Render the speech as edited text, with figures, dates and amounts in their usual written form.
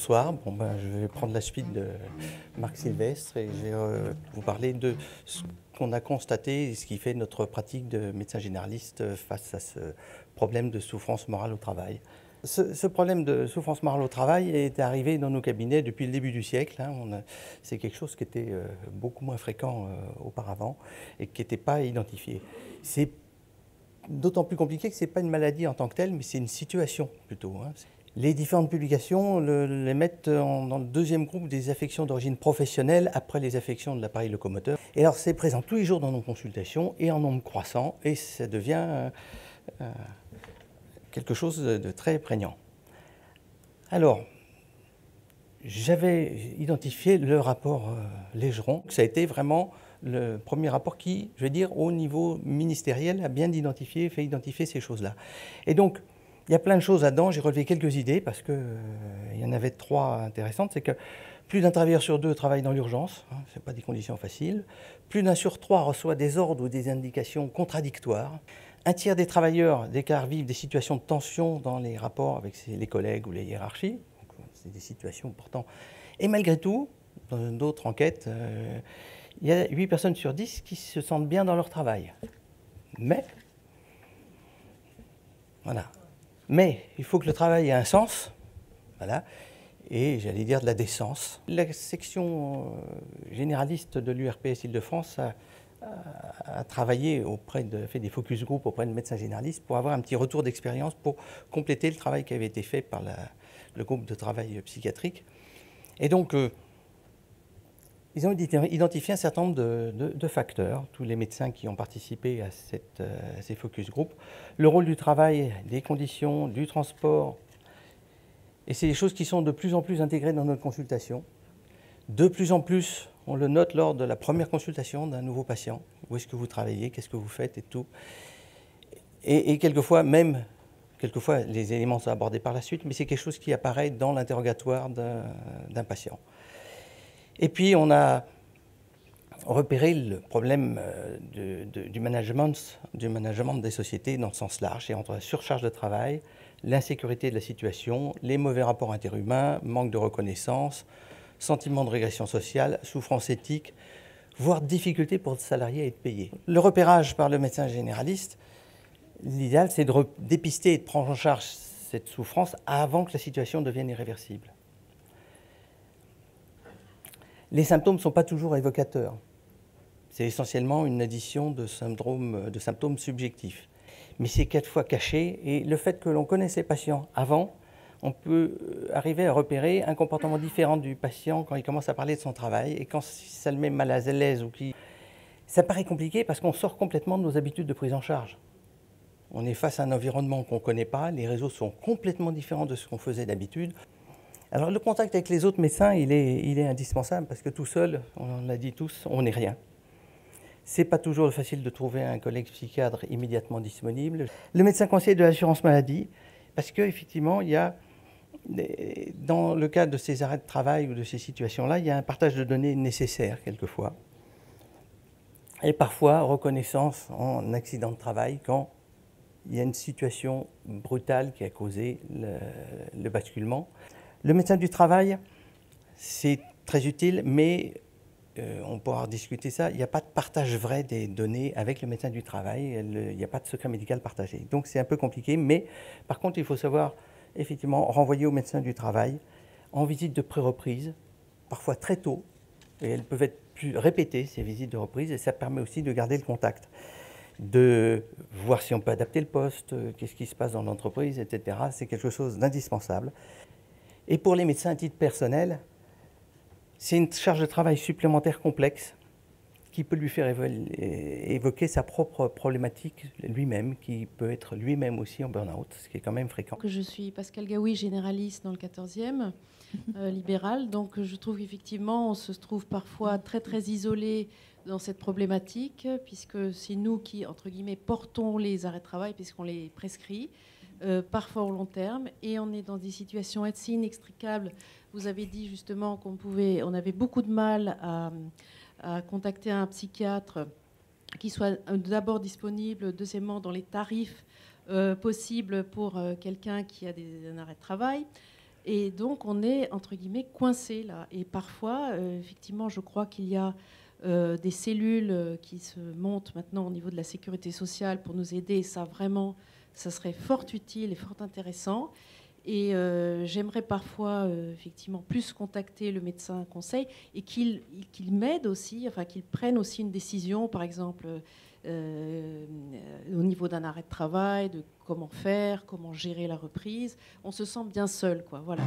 Bonsoir, je vais prendre la suite de Marc Sylvestre et je vais vous parler de ce qu'on a constaté et ce qui fait notre pratique de médecin généraliste face à ce problème de souffrance morale au travail. Ce problème de souffrance morale au travail est arrivé dans nos cabinets depuis le début du siècle. C'est quelque chose qui était beaucoup moins fréquent auparavant et qui n'était pas identifié. C'est d'autant plus compliqué que ce n'est pas une maladie en tant que telle, mais c'est une situation plutôt. Les différentes publications les mettent dans le deuxième groupe des affections d'origine professionnelle après les affections de l'appareil locomoteur. Et alors c'est présent tous les jours dans nos consultations et en nombre croissant et ça devient quelque chose de très prégnant. Alors, j'avais identifié le rapport Légeron. Ça a été vraiment le premier rapport qui, je vais dire, au niveau ministériel, a bien fait identifier ces choses-là. Et donc, il y a plein de choses là-dedans. J'ai relevé quelques idées parce qu'il y en avait 3 intéressantes. C'est que plus d'un travailleur sur 2 travaille dans l'urgence. Ce n'est pas des conditions faciles. Plus d'un sur 3 reçoit des ordres ou des indications contradictoires. Un tiers des travailleurs déclarent vivre des situations de tension dans les rapports avec les collègues ou les hiérarchies. C'est des situations pourtant. Et malgré tout, dans d'autres enquêtes, il y a 8 personnes sur 10 qui se sentent bien dans leur travail. Mais il faut que le travail ait un sens, et j'allais dire de la décence. La section généraliste de l'URPS Île-de-France a travaillé fait des focus group auprès de médecins généralistes pour avoir un petit retour d'expérience pour compléter le travail qui avait été fait par le groupe de travail psychiatrique. Et donc, ils ont identifié un certain nombre de facteurs, tous les médecins qui ont participé à ces focus group. Le rôle du travail, des conditions, du transport. Et c'est des choses qui sont de plus en plus intégrées dans notre consultation. De plus en plus, on le note lors de la première consultation d'un nouveau patient. Où est-ce que vous travaillez, qu'est-ce que vous faites et tout. Et quelquefois, les éléments sont abordés par la suite, mais c'est quelque chose qui apparaît dans l'interrogatoire d'un patient. Et puis, on a repéré le problème du management des sociétés dans le sens large, et entre la surcharge de travail, l'insécurité de la situation, les mauvais rapports interhumains, manque de reconnaissance, sentiment de régression sociale, souffrance éthique, voire difficulté pour le salarié à être payé. Le repérage par le médecin généraliste, l'idéal, c'est de dépister et de prendre en charge cette souffrance avant que la situation devienne irréversible. Les symptômes ne sont pas toujours évocateurs. C'est essentiellement une addition de symptômes subjectifs. Mais c'est quelquefois caché, et le fait que l'on connaisse les patients avant, on peut arriver à repérer un comportement différent du patient quand il commence à parler de son travail, et quand ça le met mal à l'aise ça paraît compliqué parce qu'on sort complètement de nos habitudes de prise en charge. On est face à un environnement qu'on ne connaît pas, les réseaux sont complètement différents de ce qu'on faisait d'habitude. Alors le contact avec les autres médecins, il est indispensable parce que tout seul, on l'a dit tous, on n'est rien. C'est pas toujours facile de trouver un collègue psychiatre immédiatement disponible. Le médecin conseiller de l'assurance maladie, parce qu'effectivement, il y a, dans le cadre de ces arrêts de travail ou de ces situations-là, il y a un partage de données nécessaire quelquefois. Et parfois, reconnaissance en accident de travail quand il y a une situation brutale qui a causé le basculement. Le médecin du travail, c'est très utile, mais on pourra discuter ça. Il n'y a pas de partage vrai des données avec le médecin du travail. Il n'y a pas de secret médical partagé. Donc c'est un peu compliqué, mais par contre, il faut savoir effectivement renvoyer au médecin du travail en visite de pré-reprise, parfois très tôt, et elles peuvent être répétées, ces visites de reprise, et ça permet aussi de garder le contact, de voir si on peut adapter le poste, qu'est-ce qui se passe dans l'entreprise, etc. C'est quelque chose d'indispensable. Et pour les médecins à titre personnel, c'est une charge de travail supplémentaire complexe qui peut lui faire évoquer sa propre problématique lui-même, qui peut être lui-même aussi en burn-out, ce qui est quand même fréquent. Je suis Pascal Gaoui, généraliste dans le 14e, libéral. Donc je trouve qu'effectivement, on se trouve parfois très très isolé dans cette problématique, puisque c'est nous qui, entre guillemets, portons les arrêts de travail, puisqu'on les prescrit, parfois au long terme, et on est dans des situations assez inextricables. Vous avez dit justement on avait beaucoup de mal à contacter un psychiatre qui soit d'abord disponible, deuxièmement dans les tarifs possibles pour quelqu'un qui a un arrêt de travail. Et donc, on est, entre guillemets, coincé là. Et parfois, effectivement, je crois qu'il y a des cellules qui se montent maintenant au niveau de la sécurité sociale pour nous aider. Et ça, vraiment, ça serait fort utile et fort intéressant. Et j'aimerais parfois, effectivement, plus contacter le médecin conseil et qu'il m'aide aussi, enfin, qu'il prenne aussi une décision, par exemple, au niveau d'un arrêt de travail, de comment faire, comment gérer la reprise. On se sent bien seul, quoi. Voilà.